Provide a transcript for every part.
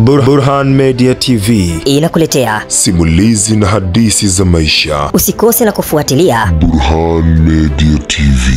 Burhan Media TV inakuletea simulizi na hadithi za maisha. Usikose na kufuatilia Burhan Media TV.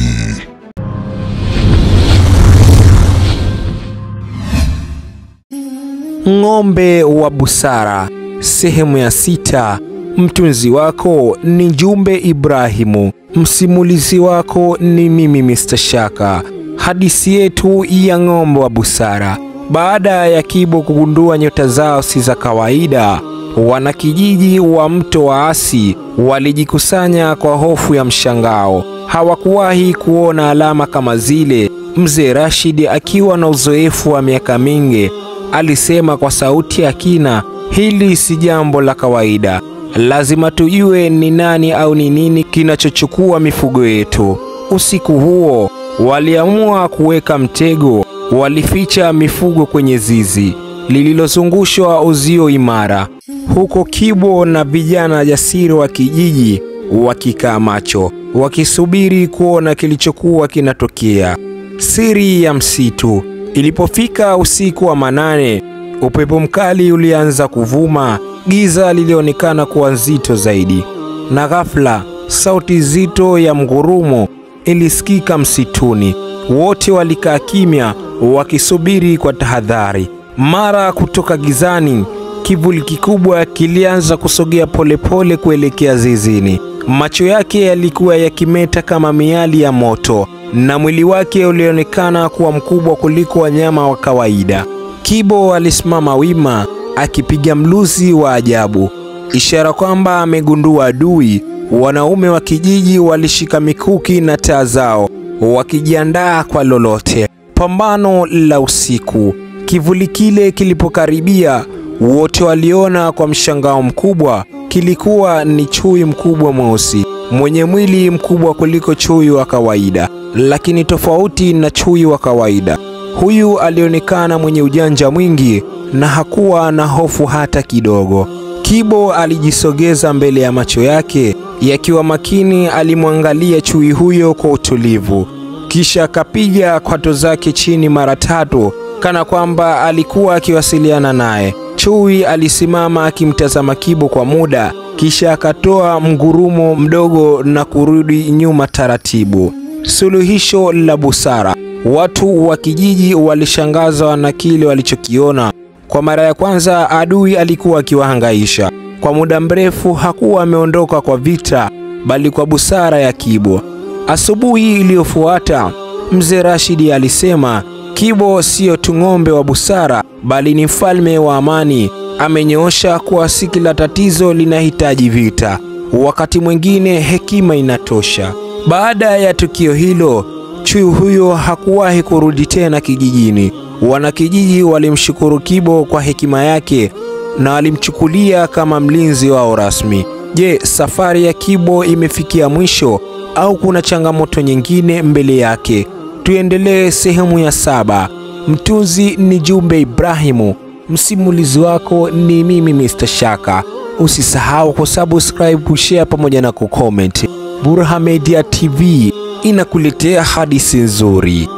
Ng'ombe wa busara, sehemu ya 6. Mtunzi wako ni Jumbe Ibrahimu, msimulizi wako ni mimi Mr. Shaka. Hadithi yetu ya ng'ombe wa busara. Baada ya Kibo kugundua nyota zao si za kawaida, wanakijiji wa Mto wa Asi walijikusanya kwa hofu ya mshangao. Hawakuwahi kuona alama kama zile. Mzee Rashid, akiwa na uzoefu wa miaka mingi, alisema kwa sauti ya kina, hili si jambo la kawaida. Lazima tujue ni nani au ni nini kinachochukua mifugo yetu. Usiku huo waliamua kuweka mtego. Walificha mifugo kwenye zizi lililozungushwa uzio imara, huko Kibo na vijana jasiri wa kijiji wakikaa macho, wakisubiri kuona kilichokuwa kinatokea. Siri ya msitu. Ilipofika usiku wa manane, upepo mkali ulianza kuvuma. Giza lilionekana kuwa nzito zaidi, na ghafla sauti zito ya mgurumo ilisikika msituni. Wote walikaa kimya wakisubiri kwa tahadhari. Mara kutoka gizani, kivuli kikubwa kilianza kusogea polepole kuelekea zizini. Macho yake yalikuwa yakimeta kama miali ya moto, na mwili wake ulionekana kuwa mkubwa kuliko wanyama wa kawaida. Kibo alisimama wima akipiga mluzi wa ajabu, ishara kwamba amegundua adui. Wanaume wa kijiji walishika mikuki na taa zao, wakijiandaa kwa lolote. Pambano la usiku. Kivuli kile kilipokaribia, wote waliona kwa mshangao mkubwa. Kilikuwa ni chui mkubwa mweusi, mwenye mwili mkubwa kuliko chui wa kawaida. Lakini tofauti na chui wa kawaida, huyu alionekana mwenye ujanja mwingi na hakuwa na hofu hata kidogo. Kibo alijisogeza mbele ya macho yake yakiwa makini. Alimwangalia chui huyo kwa utulivu, kisha akapiga kwato zake chini mara 3 kana kwamba alikuwa akiwasiliana naye. Chui alisimama akimtazama Kibo kwa muda, kisha akatoa mgurumo mdogo na kurudi nyuma taratibu. Suluhisho la busara. Watu wa kijiji walishangazwa na kile walichokiona. Kwa mara ya kwanza adui alikuwa akiwahangaisha. Kwa muda mrefu hakuwa ameondoka kwa vita, bali kwa busara ya Kibo. Asubuhi iliyofuata, Mzee Rashid alisema, Kibo sio tu ng'ombe wa busara, bali ni mfalme wa amani. Amenyoosha kuwa si kila tatizo linahitaji vita, wakati mwingine hekima inatosha. Baada ya tukio hilo, chui huyo hakuwahi kurudi tena kijijini. Wanakijiji walimshukuru Kibo kwa hekima yake na walimchukulia kama mlinzi wao rasmi. Je, safari ya Kibo imefikia mwisho au kuna changamoto nyingine mbele yake? Tuendelee sehemu ya 7. Mtunzi ni Jumbe Ibrahimu, msimulizi wako ni mimi Mr. Shaka. Usisahau kusubscribe, kushare pamoja na kucomment. Burhan Media TV inakuletea hadithi nzuri.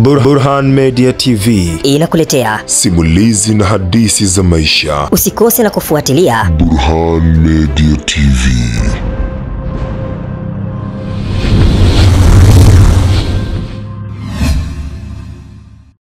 Burhan Media TV inakuletea simulizi na hadithi za maisha. Usikose na kufuatilia Burhan Media TV.